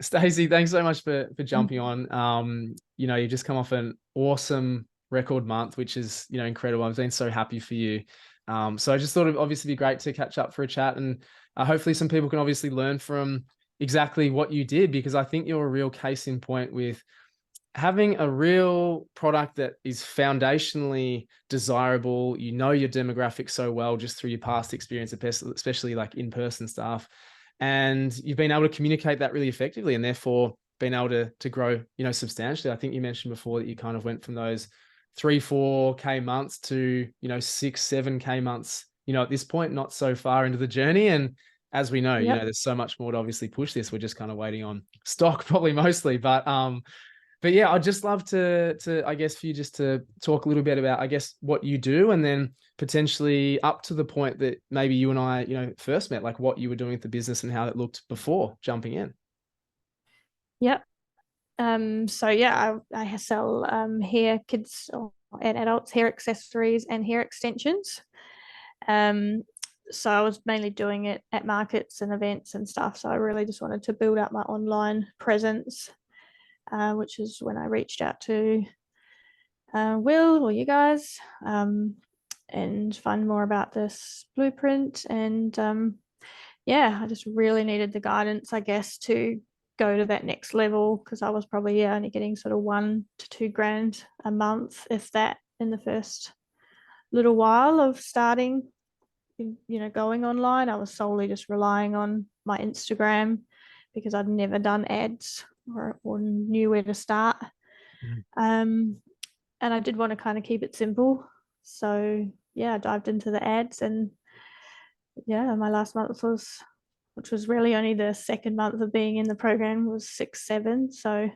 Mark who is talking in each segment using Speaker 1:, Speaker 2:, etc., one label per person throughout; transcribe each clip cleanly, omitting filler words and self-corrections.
Speaker 1: Stacey, thanks so much for jumping on. You've just come off an awesome record month, which is, incredible. I've been so happy for you. So I just thought it'd obviously be great to catch up for a chat, and hopefully some people can obviously learn from exactly what you did, because I think you're a real case in point with having a real product that is foundationally desirable. You know your demographic so well just through your past experience, especially like in-person stuff. And you've been able to communicate that really effectively, and therefore been able to grow, substantially. I think you mentioned before that you kind of went from those 3-4K months to, 6-7K months, at this point, not so far into the journey. And as we know,
Speaker 2: Yep.
Speaker 1: there's so much more to obviously push this. We're just kind of waiting on stock probably mostly, but yeah, I'd just love to, I guess, for you just to talk a little bit about, I guess, what you do, and then potentially up to the point that maybe you and I, first met, like what you were doing with the business and how it looked before jumping in.
Speaker 2: Yep. So yeah, I sell hair, and adults hair accessories and hair extensions. Um, so I was mainly doing it at markets and events and stuff. So I really just wanted to build up my online presence, which is when I reached out to Will or you guys, and find more about this blueprint. And yeah, I just really needed the guidance, I guess, to go to that next level, because I was probably only getting sort of 1 to 2 grand a month, if that, in the first little while of starting, going online. I was solely just relying on my Instagram because I'd never done ads or knew where to start.
Speaker 1: Mhm.
Speaker 2: Um, and I did want to kind of keep it simple. So yeah, I dived into the ads, and yeah, my last month was, which was really only the second month of being in the program, was 6-7. So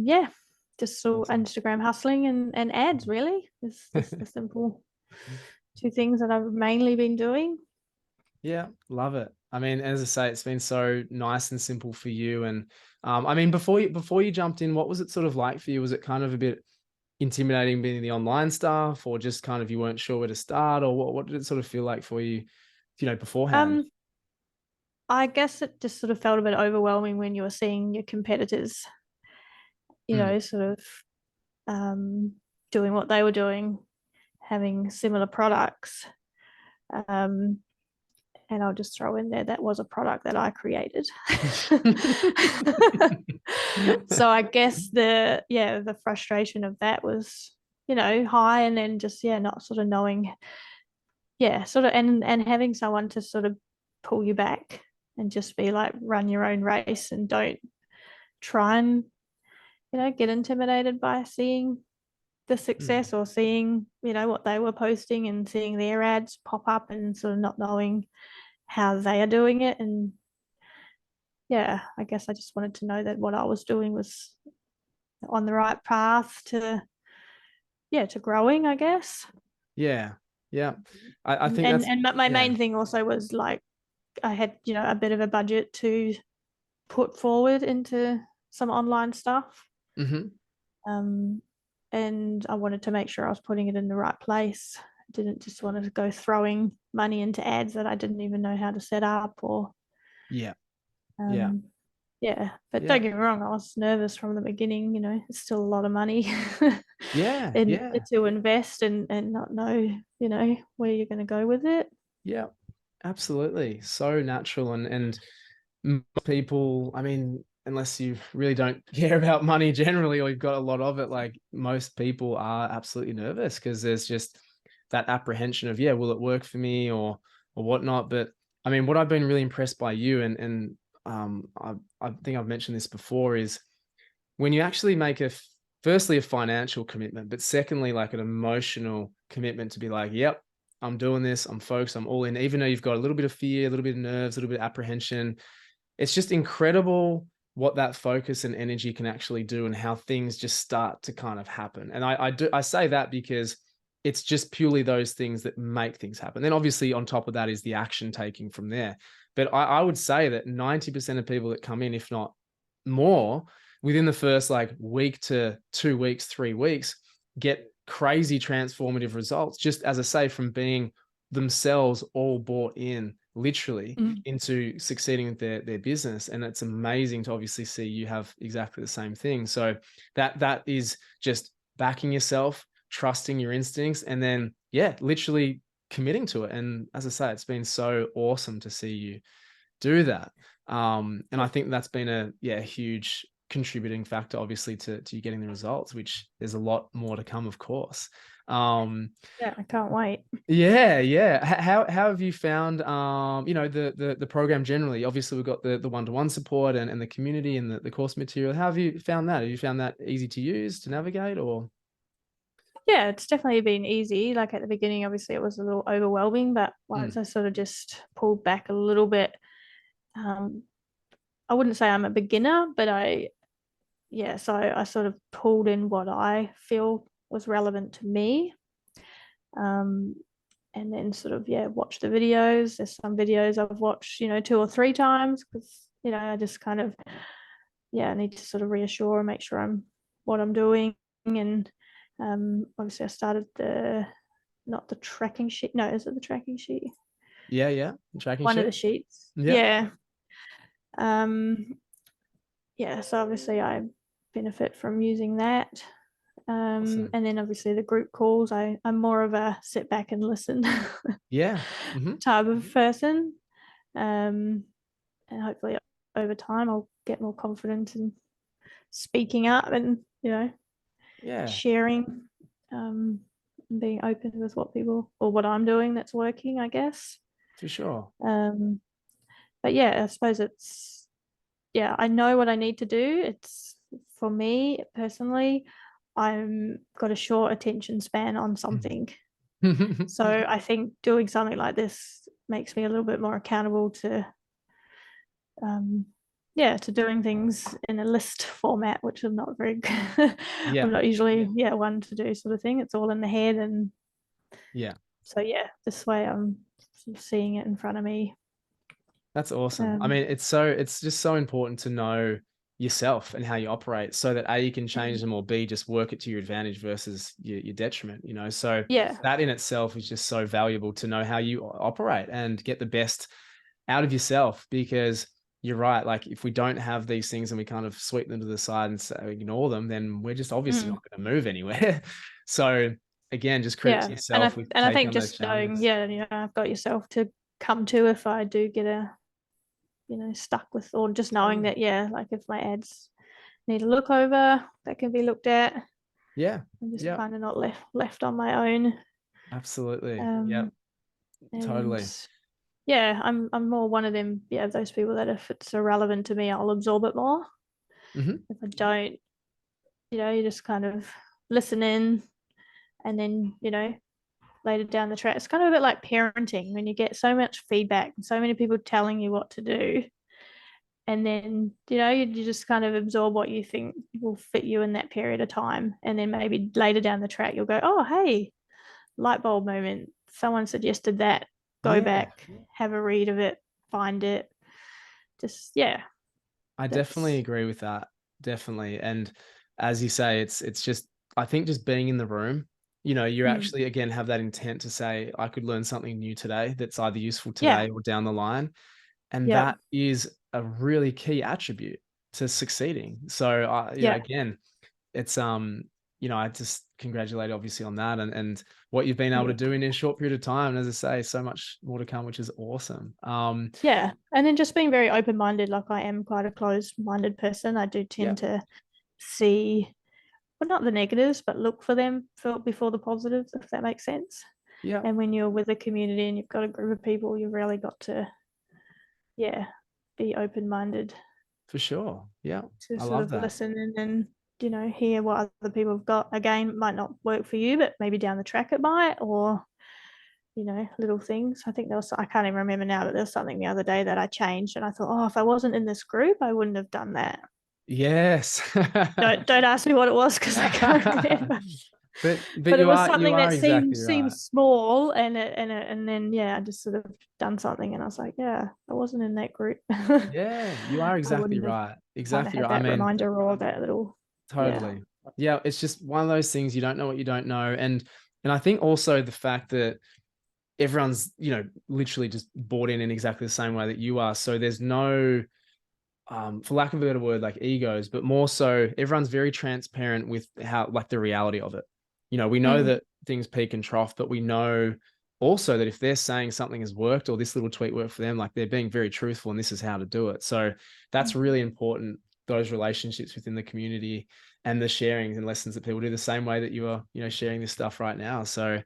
Speaker 2: yeah, just saw
Speaker 1: Awesome.
Speaker 2: Instagram hustling and ads, really. This the simple two things that I've mainly been doing.
Speaker 1: Yeah, love it. I mean, as I say, it's been so nice and simple for you. And I mean, before you jumped in, what was it sort of like for you? Was it kind of a bit intimidating being in the online stuff, or just kind of you weren't sure where to start, or what did it sort of feel like for you, beforehand?
Speaker 2: Um, I guess it just sort of felt a bit overwhelming when you were seeing your competitors,
Speaker 1: Mm.
Speaker 2: sort of um, doing what they were doing, having similar products. Um, and I'll just throw in there that was a product that I created. So I guess the frustration of that was, high, and then just, yeah, not sort of knowing, yeah, sort of, and having someone to sort of pull you back and just be like, run your own race and don't try and, get intimidated by seeing the
Speaker 1: Mm.
Speaker 2: success, or seeing, what they were posting and seeing their ads pop up, and sort of not knowing how they are doing it. And yeah, I guess I just wanted to know that what I was doing was on the right path to, yeah, to growing, I guess.
Speaker 1: Yeah, yeah. I think
Speaker 2: and
Speaker 1: that's,
Speaker 2: and my
Speaker 1: yeah.
Speaker 2: main thing also was like, I had, a bit of a budget to put forward into some online stuff.
Speaker 1: Hmm.
Speaker 2: um and I wanted to make sure I was putting it in the right place. I didn't just want to go throwing money into ads that I didn't even know how to set up, or
Speaker 1: Yeah, yeah,
Speaker 2: um yeah, but
Speaker 1: yeah,
Speaker 2: don't get me wrong, I was nervous from the beginning. It's still a lot of money
Speaker 1: yeah,
Speaker 2: in
Speaker 1: yeah,
Speaker 2: to invest, and not know, where you're going to go with it.
Speaker 1: yeah. Absolutely. So natural. And most people, I mean, unless you really don't care about money generally, or you've got a lot of it, like most people are absolutely nervous because there's just that apprehension of, yeah, will it work for me, or whatnot. But I mean, what I've been really impressed by you, and I think I've mentioned this before, is when you actually make firstly a financial commitment, but secondly like an emotional commitment to be like, yep, I'm doing this, I'm focused, I'm all in, even though you've got a little bit of fear, a little bit of nerves, a little bit of apprehension. It's just incredible what that focus and energy can actually do, and how things just start to kind of happen. And I say that because it's just purely those things that make things happen. Then obviously on top of that is the action taking from there. But I would say that 90% of people that come in, if not more, within the first like week to 2 weeks, 3 weeks, get crazy transformative results. Just as I say, from being themselves all bought in literally
Speaker 2: Mm.
Speaker 1: into succeeding with their business. And it's amazing to obviously see you have exactly the same thing. So that is just backing yourself, trusting your instincts, and then, yeah, literally committing to it. And as I say, it's been so awesome to see you do that. And I think that's been a huge contributing factor, obviously, to you getting the results, which there's a lot more to come, of course. Um,
Speaker 2: Yeah, I can't wait.
Speaker 1: yeah, yeah. How have you found, the program generally? Obviously, we've got the one-to-one support and the community and the course material. How have you found that? Have you found that easy to use, to navigate, or?
Speaker 2: Yeah, it's definitely been easy. Like at the beginning, obviously it was a little overwhelming, but once
Speaker 1: Mm,
Speaker 2: I sort of just pulled back a little bit, um, I wouldn't say I'm a beginner, but so I sort of pulled in what I feel was relevant to me. Um, and then sort of, yeah, watch the videos. There's some videos I've watched, 2 or 3 times because, I just kind of, yeah, I need to sort of reassure and make sure I'm what I'm doing. And obviously I started not the tracking sheet. No, is it the tracking sheet?
Speaker 1: yeah, yeah. Tracking
Speaker 2: One of
Speaker 1: sheet.
Speaker 2: the sheets.
Speaker 1: Yeah.
Speaker 2: Yeah. Um, yeah, so obviously I benefit from using that.
Speaker 1: Awesome.
Speaker 2: And then obviously the group calls, I'm more of a sit back and listen
Speaker 1: Yeah. Hmm.
Speaker 2: type of person. Um, and hopefully over time I'll get more confident in speaking up and,
Speaker 1: Yeah,
Speaker 2: sharing, um, and being open with what people or what I'm doing that's working, I guess.
Speaker 1: for sure.
Speaker 2: Um, but yeah, I suppose yeah, I know what I need to do. It's for me personally, I'm got a short attention span on something. So I think doing something like this makes me a little bit more accountable to um to doing things in a list format, which I'm not very I'm
Speaker 1: Yeah,
Speaker 2: not usually one to do sort of thing. It's all in the head, and
Speaker 1: yeah.
Speaker 2: so yeah, this way I'm sort of seeing it in front of me.
Speaker 1: That's awesome. I
Speaker 2: Um
Speaker 1: mean, it's just so important to know yourself and how you operate so that A, you can change them, or B, just work it to your advantage versus your detriment, you know? So
Speaker 2: yeah.
Speaker 1: that in itself is just so valuable to know how you operate and get the best out of yourself, because you're right. Like, if we don't have these things and we kind of sweep them to the side and ignore them, then we're just obviously
Speaker 2: Mm.
Speaker 1: not going to move anywhere. So again, just credit to
Speaker 2: Yeah, and
Speaker 1: yourself
Speaker 2: I
Speaker 1: with
Speaker 2: and I
Speaker 1: taking
Speaker 2: think
Speaker 1: on those
Speaker 2: just knowing,
Speaker 1: challenges.
Speaker 2: I've got yourself to come to if I do get stuck with, or just knowing that, like if my ads need a look over, that can be looked at.
Speaker 1: Yeah.
Speaker 2: I'm just
Speaker 1: Yeah.
Speaker 2: kind of not left on my own.
Speaker 1: Absolutely. Yeah.
Speaker 2: Um, and
Speaker 1: Totally.
Speaker 2: yeah, I'm more one of them, those people that if it's irrelevant to me, I'll absorb it more.
Speaker 1: Hmm.
Speaker 2: If I don't, you just kind of listen in, and then, later down the track. It's kind of a bit like parenting when you get so much feedback and so many people telling you what to do. And then, you just kind of absorb what you think will fit you in that period of time. And then maybe later down the track, you'll go, oh, hey, light bulb moment. Someone suggested that. Go
Speaker 1: Yeah.
Speaker 2: back, have a read of it, find it. Just, yeah,
Speaker 1: I definitely
Speaker 2: that's,
Speaker 1: agree with that. Definitely. And as you say, it's just, I think just being in the room, you
Speaker 2: mm,
Speaker 1: actually again have that intent to say, I could learn something new today that's either useful
Speaker 2: yeah,
Speaker 1: today or down the line. And
Speaker 2: yeah,
Speaker 1: that is a really key attribute to succeeding. So
Speaker 2: yeah,
Speaker 1: again, it's I just congratulate obviously on that, and what you've been able to
Speaker 2: yeah.
Speaker 1: do in a short period of time. And as I say, so much more to come, which is awesome.
Speaker 2: Yeah. And then just being very open minded, like I am quite a closed minded person. I do
Speaker 1: Yeah,
Speaker 2: tend to see, well, not the negatives, but look for them before the positives, if that makes sense.
Speaker 1: yeah,
Speaker 2: And when you're with a community and you've got a group of people, you've really got to, yeah, be open minded
Speaker 1: for sure. Yeah,
Speaker 2: to
Speaker 1: I
Speaker 2: sort
Speaker 1: love
Speaker 2: of
Speaker 1: that.
Speaker 2: listen and then, hear what other people have got. Again, it might not work for you, but maybe down the track it might, or, little things. I think I can't even remember now, but there was something the other day that I changed and I thought, oh, if I wasn't in this group, I wouldn't have done that.
Speaker 1: Yes.
Speaker 2: Don't ask me what it was because I can't remember.
Speaker 1: But
Speaker 2: But it
Speaker 1: you
Speaker 2: was
Speaker 1: are
Speaker 2: something that
Speaker 1: exactly
Speaker 2: seems
Speaker 1: right.
Speaker 2: small, and then I just sort of done something, and I was like, yeah, I wasn't in that group.
Speaker 1: Yeah, you are
Speaker 2: I
Speaker 1: exactly
Speaker 2: wouldn't have
Speaker 1: right.
Speaker 2: kind of
Speaker 1: Exactly
Speaker 2: had
Speaker 1: right. I
Speaker 2: that
Speaker 1: mean,
Speaker 2: reminder or that little, yeah.
Speaker 1: totally. Yeah, it's just one of those things, you don't know what you don't know. And I think also the fact that everyone's, literally just bought in exactly the same way that you are. So there's no, for lack of a better word, like egos, but more so everyone's very transparent with how, like, the reality of it. We know
Speaker 2: Mm.
Speaker 1: that things peak and trough, but we know also that if they're saying something has worked or this little tweak worked for them, like, they're being very truthful and this is how to do it. So that's really important, those relationships within the community and the sharings and lessons that people do the same way that you are, sharing this stuff right now. So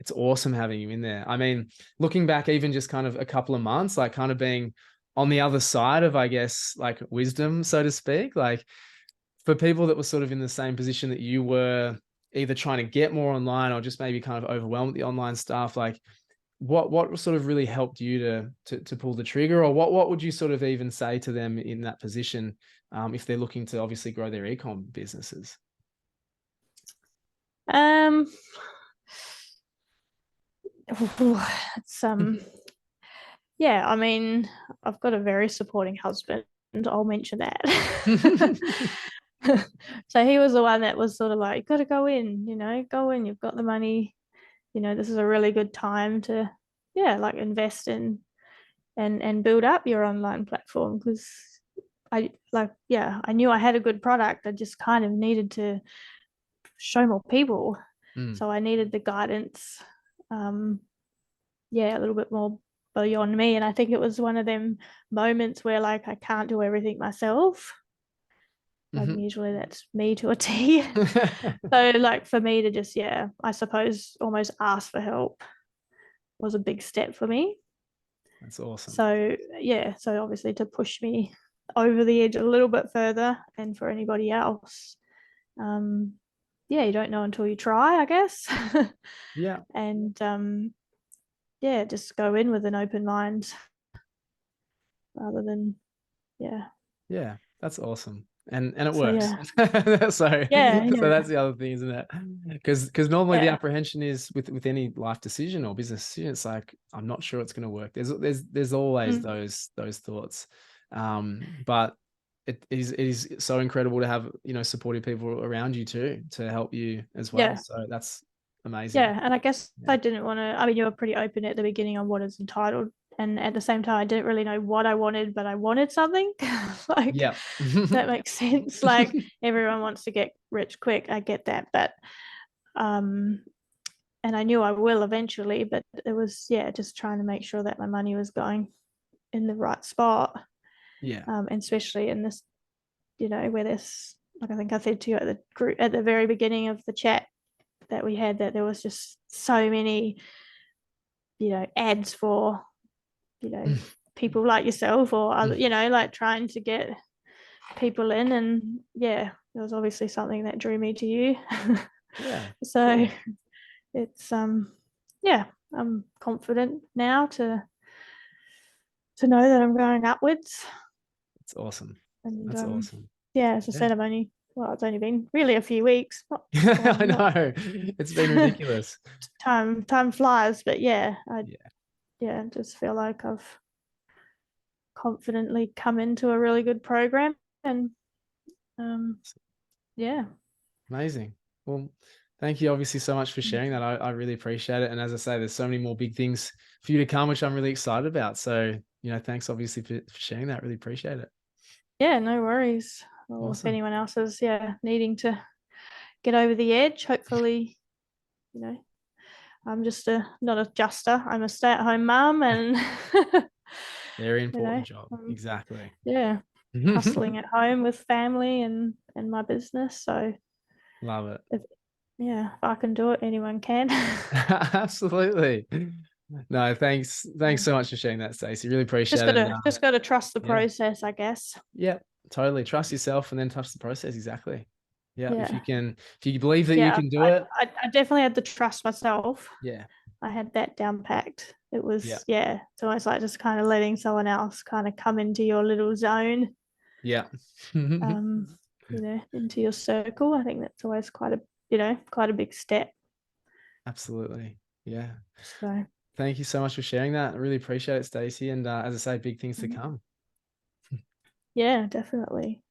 Speaker 1: it's awesome having you in there. I mean, looking back, even just kind of a couple of months, like kind of being on the other side of, I guess, like wisdom, so to speak, like for people that were sort of in the same position that you were, either trying to get more online or just maybe kind of overwhelmed with the online stuff, like what sort of really helped you to pull the trigger, or what would you sort of even say to them in that position, if they're looking to obviously grow their ecom businesses?
Speaker 2: Um, it's yeah, I mean, I've got a very supporting husband. I'll mention that. So he was the one that was sort of like, got to go in, go in, you've got the money, this is a really good time to, yeah, like invest in and build up your online platform, because I knew I had a good product. I just kind of needed to show more people.
Speaker 1: Mm.
Speaker 2: So I needed the guidance, yeah, a little bit more beyond me. And I think it was one of them moments where, like, I can't do everything myself. Like,
Speaker 1: Mhm.
Speaker 2: usually that's me to a T. So, like, for me to just, yeah, I suppose almost ask for help was a big step for me.
Speaker 1: That's awesome.
Speaker 2: So, yeah, so obviously to push me over the edge a little bit further, and for anybody else, um, yeah, you don't know until you try, I guess.
Speaker 1: Yeah.
Speaker 2: And yeah, just go in with an open mind rather than, yeah.
Speaker 1: Yeah, that's awesome. And it
Speaker 2: So
Speaker 1: works.
Speaker 2: yeah,
Speaker 1: So
Speaker 2: yeah,
Speaker 1: so
Speaker 2: yeah,
Speaker 1: that's the other thing, isn't it? Because normally the
Speaker 2: yeah.
Speaker 1: apprehension is with any life decision or business decision, it's like, I'm not sure it's going to work. There's always
Speaker 2: Mm.
Speaker 1: those thoughts. But it is so incredible to have, supportive people around you too, to help you as well.
Speaker 2: Yeah,
Speaker 1: So that's amazing.
Speaker 2: yeah. And I guess
Speaker 1: Yeah.
Speaker 2: I didn't want to, I mean, you were pretty open at the beginning on what is entitled. And at the same time, I didn't really know what I wanted, but I wanted something. Like,
Speaker 1: Yeah.
Speaker 2: if that makes sense. Like, everyone wants to get rich quick. I get that. But, um, and I knew I will eventually, but it was, yeah, just trying to make sure that my money was going in the right spot.
Speaker 1: Yeah.
Speaker 2: And especially in this, where there's, like, I think I said to you at the group at the very beginning of the chat that we had, that there was just so many, ads for, people like yourself or other, like, trying to get people in. And yeah, there was obviously something that drew me to you.
Speaker 1: Yeah.
Speaker 2: So
Speaker 1: Cool.
Speaker 2: it's yeah, I'm confident now to know that I'm going upwards.
Speaker 1: That's awesome.
Speaker 2: And
Speaker 1: That's awesome.
Speaker 2: yeah, as I
Speaker 1: Yeah.
Speaker 2: said, it's only been really a few weeks, not
Speaker 1: I
Speaker 2: long, not
Speaker 1: know. It's been ridiculous.
Speaker 2: time flies. But yeah, I
Speaker 1: Yeah.
Speaker 2: yeah, just feel like I've confidently come into a really good program. And um yeah.
Speaker 1: Amazing. Well, thank you obviously so much for sharing that. I really appreciate it. And as I say, there's so many more big things for you to come, which I'm really excited about. So, thanks obviously for sharing that. Really appreciate it.
Speaker 2: Yeah, no worries. Or if
Speaker 1: Awesome.
Speaker 2: anyone else is, yeah, needing to get over the edge, hopefully, you know, I'm just not a adjuster. I'm a stay-at-home mum, and
Speaker 1: Very
Speaker 2: you know,
Speaker 1: important job. Exactly.
Speaker 2: yeah, hustling at home with family and my business. So
Speaker 1: Love it.
Speaker 2: if, yeah, if I can do it, anyone can.
Speaker 1: Absolutely. No, thanks. Thanks so much for sharing that, Stacey. Really
Speaker 2: just
Speaker 1: appreciate it. And
Speaker 2: gotta just gotta trust the
Speaker 1: yeah,
Speaker 2: process, I guess.
Speaker 1: yeah, totally. Trust yourself and then trust the process. Exactly. Yeah.
Speaker 2: Yeah,
Speaker 1: If you believe that you
Speaker 2: yeah.
Speaker 1: can do
Speaker 2: I,
Speaker 1: it.
Speaker 2: I definitely had to trust myself.
Speaker 1: Yeah.
Speaker 2: I had that down packed. It
Speaker 1: Yeah.
Speaker 2: was, yeah, it's almost like just kind of letting someone else kind of come into your little zone,
Speaker 1: Yeah.
Speaker 2: um, into your circle. I think that's always quite a big step.
Speaker 1: Absolutely. Yeah.
Speaker 2: So
Speaker 1: Thank you so much for sharing that. I really appreciate it, Stacey. And as I say, big things to come.
Speaker 2: yeah, definitely.